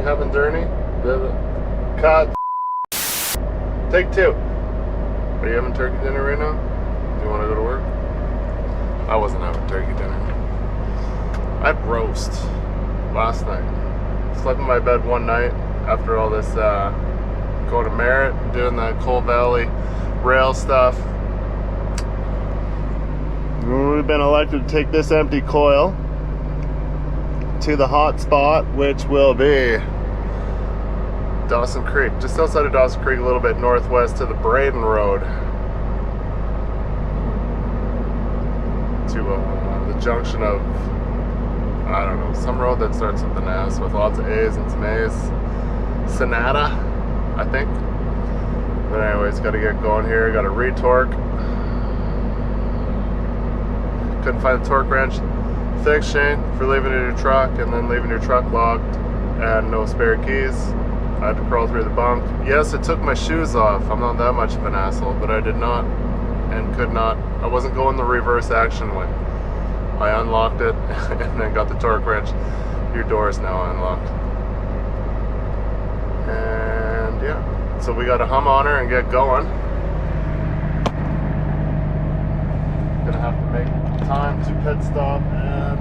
Having Journey, cut. Take two. Are you having turkey dinner right now? Do you want to go to work? I wasn't having turkey dinner. I had roast last night. Slept in my bed one night after all this going to Merritt, doing the Coal Valley rail stuff. We've been elected to take this empty coil to the hot spot, which will be Dawson Creek, just outside of Dawson Creek, a little bit northwest to the Braden Road, to the junction of, I don't know, some road that starts with an S with lots of A's and some A's. Sonata, I think. But anyways, got to get going here. Got to re-torque. Couldn't find the torque wrench. Thanks, Shane, for leaving in your truck and then leaving your truck locked and no spare keys. I had to crawl through the bunk. Yes, it took my shoes off. I'm not that much of an asshole, but I did not and could not. I wasn't going the reverse action way. I unlocked it and then got the torque wrench. Your door is now unlocked. And yeah, so we got to hum on her and get going. Gonna have to make time to pit stop and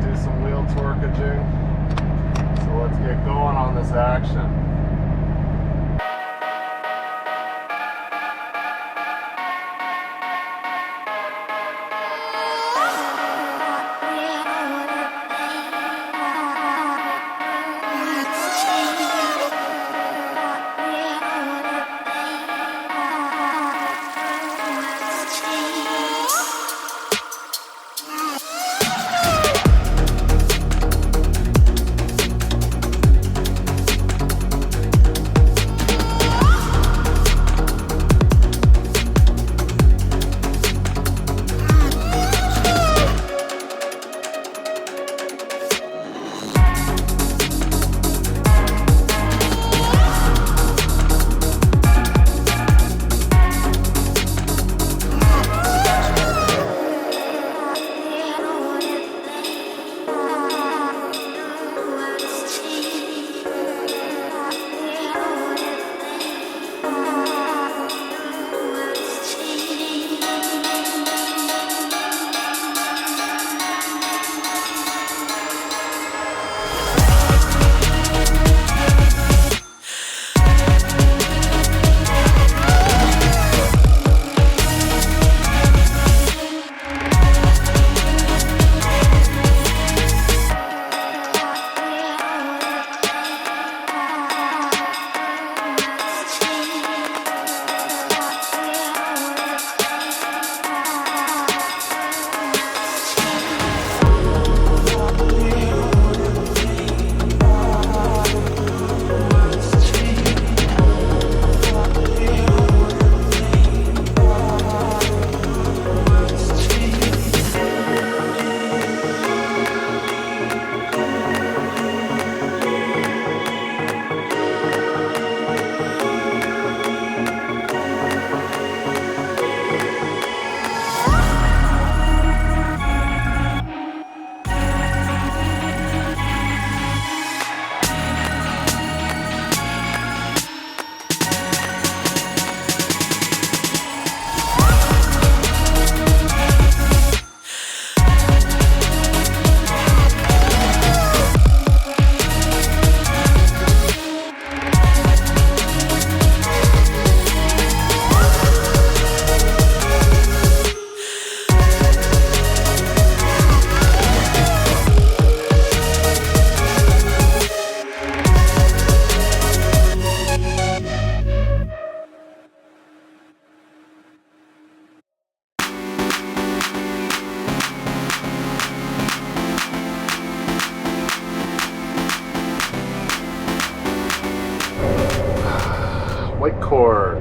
do some wheel torquaging. So let's get going on this action. White Court.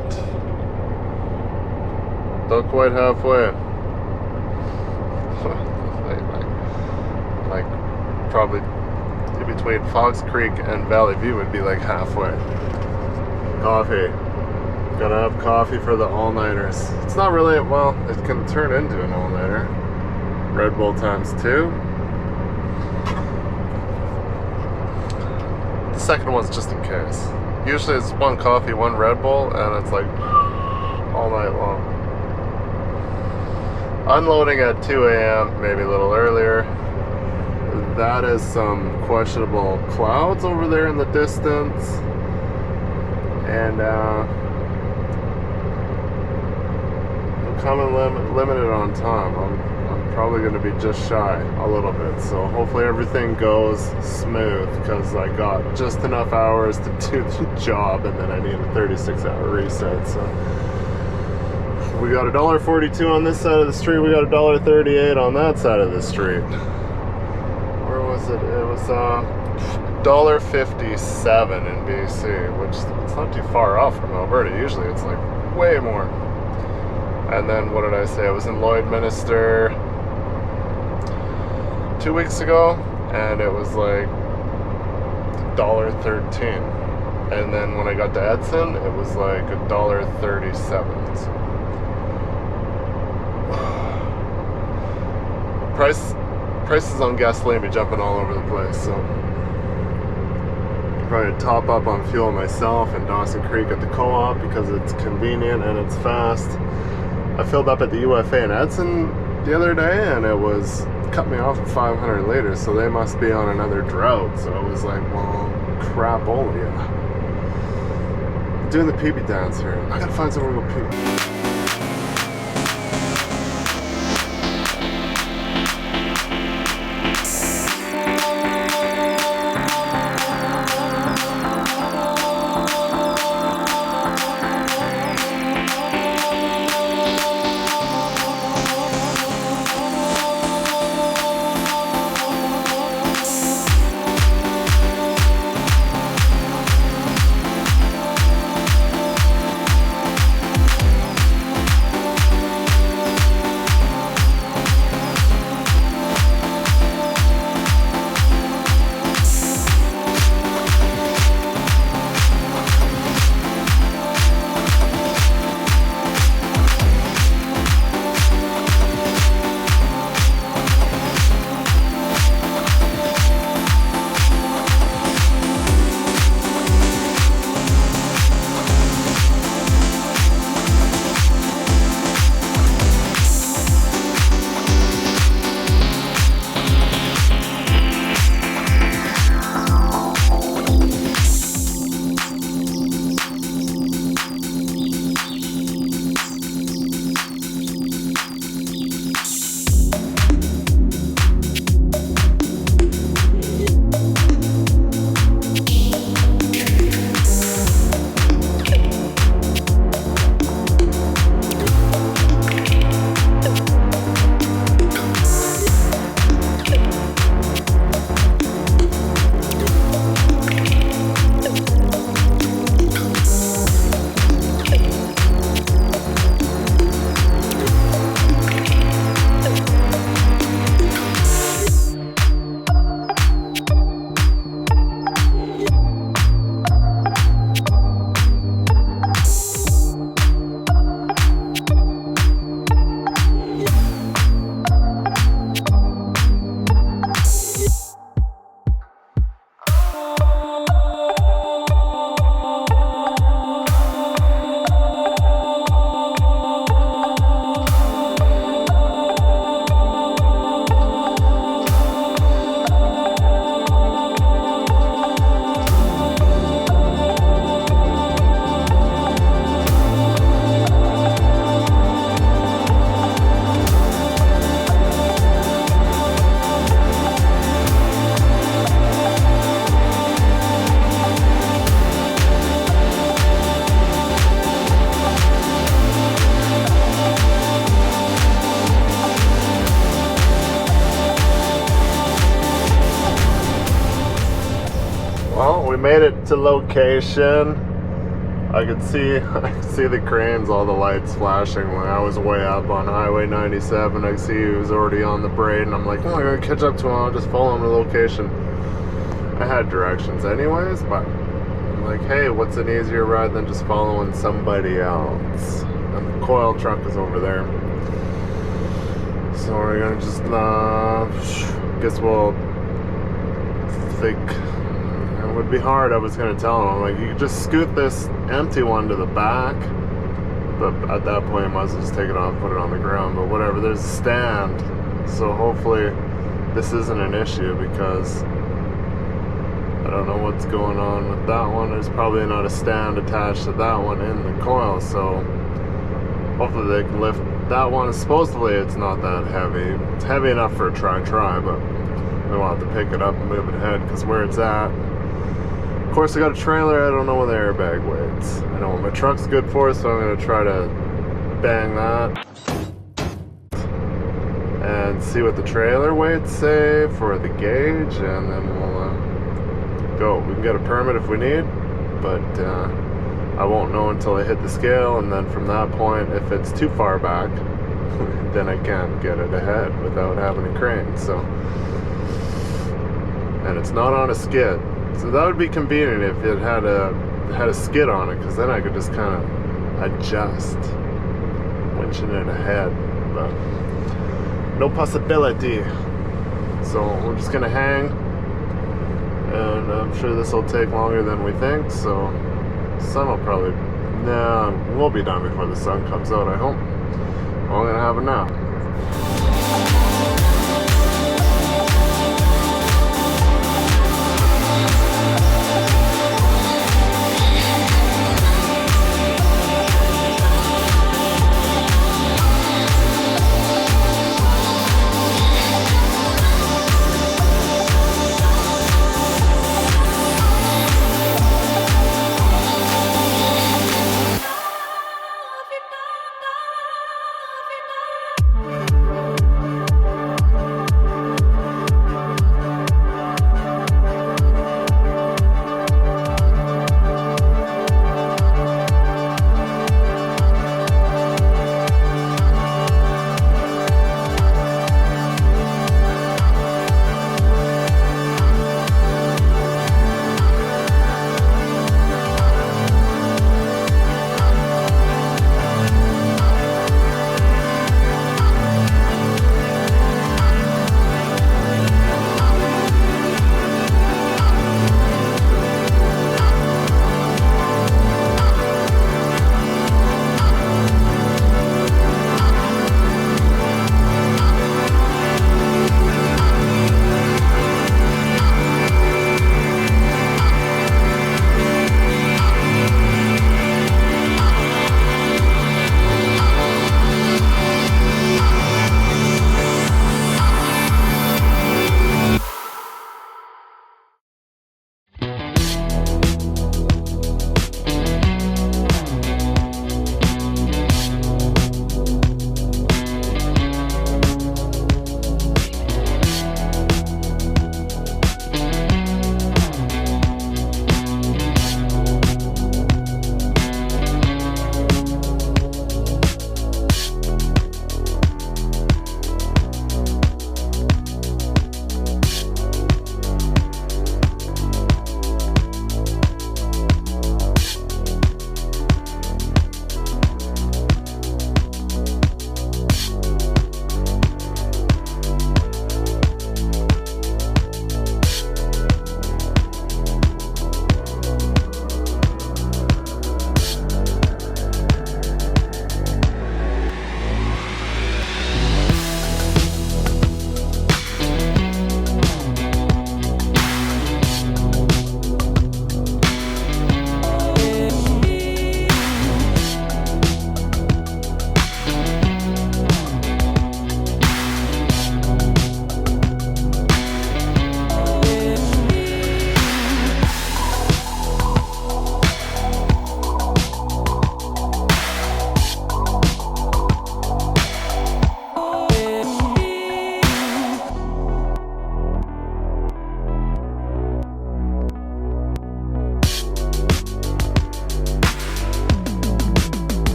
Not quite halfway. like probably in between Fox Creek and Valley View would be like halfway. Coffee. Gotta have coffee for the all-nighters. It's not really, well, it can turn into an all-nighter. Red Bull times 2. The second one's just in case. Usually it's one coffee, one Red Bull, and it's like all night long. Unloading at 2 a.m., maybe a little earlier. That is some questionable clouds over there in the distance. And I'm coming limited on time. I'm probably going to be just shy a little bit. So hopefully everything goes smooth, because I got just enough hours to do the job, and then I need a 36-hour reset. So we got $1.42 on this side of the street. We got $1.38 on that side of the street. Where was it? It was $1.57 in BC, which it's not too far off from Alberta. Usually it's like way more. And then what did I say? I was in Lloydminster 2 weeks ago, and it was like $1.13. And then when I got to Edson, it was like $1.37. So prices on gasoline be jumping all over the place, so probably top up on fuel myself in Dawson Creek at the co-op because it's convenient and it's fast. I filled up at the UFA in Edson the other day, and it was cut me off at 500 liters, so they must be on another drought. So I was like, well, crapolia. Doing the pee-pee dance here. I gotta find somewhere to go pee. Well, we made it to location. I could see the cranes, all the lights flashing when I was way up on Highway 97. I see he was already on the braid, and I'm like, oh, I gotta catch up to him. I'll just follow him to location. I had directions anyways, but I'm like, hey, what's an easier ride than just following somebody else? And the Coil truck is over there. So we're gonna just, guess we'll think. It would be hard. I was gonna tell him, like, you could just scoot this empty one to the back, but at that point I might as well just take it off, put it on the ground. But whatever, there's a stand, so hopefully this isn't an issue, because I don't know what's going on with that one. There's probably not a stand attached to that one in the Coil, so hopefully they can lift that one. Supposedly it's not that heavy. It's heavy enough for a try, but we want to pick it up and move it ahead, because where it's at, of course, I got a trailer. I don't know what the airbag weights. I know what my truck's good for, so I'm gonna try to bang that and see what the trailer weights say for the gauge, and then we'll go. We can get a permit if we need, but I won't know until I hit the scale, and then from that point, if it's too far back, then I can't get it ahead without having a crane. So, and it's not on a skid. So that would be convenient if it had a skid on it, because then I could just kind of adjust, winching it ahead. But no possibility. So we're just gonna hang, and I'm sure this will take longer than we think. So sun will probably, we'll be done before the sun comes out, I hope. We're gonna have a nap.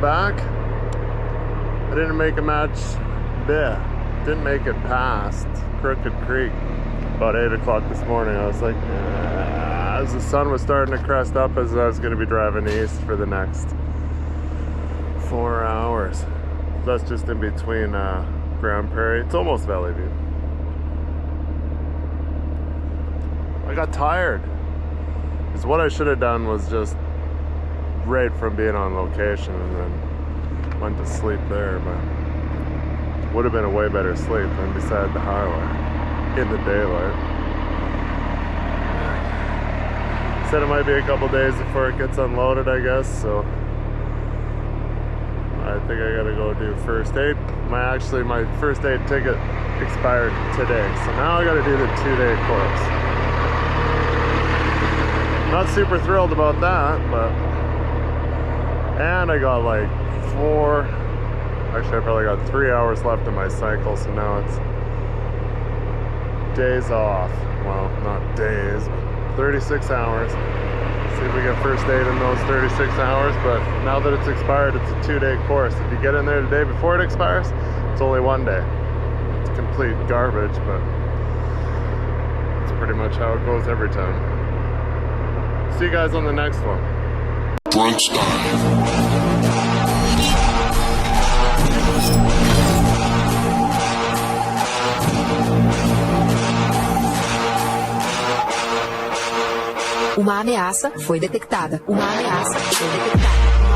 back. I didn't make a match. Didn't make it past Crooked Creek about 8 o'clock this morning. I was like, as the sun was starting to crest up as I was going to be driving east for the next 4 hours. That's just in between Grand Prairie. It's almost Valley View. I got tired. Because what I should have done was just right from being on location and then went to sleep there, but would have been a way better sleep than beside the highway in the daylight. Said it might be a couple days before it gets unloaded, I guess, so I think I gotta go do first aid. My first aid ticket expired today, so now I gotta do the 2-day course. Not super thrilled about that, but and I got like 4, actually I probably got 3 hours left in my cycle, so now it's days off. Well, not days, but 36 hours. See if we get first aid in those 36 hours, but now that it's expired, it's a 2-day course. If you get in there the day before it expires, it's only 1 day. It's complete garbage, but it's pretty much how it goes every time. See you guys on the next one. Drunk Uma ameaça foi detectada. Uma ameaça foi detectada.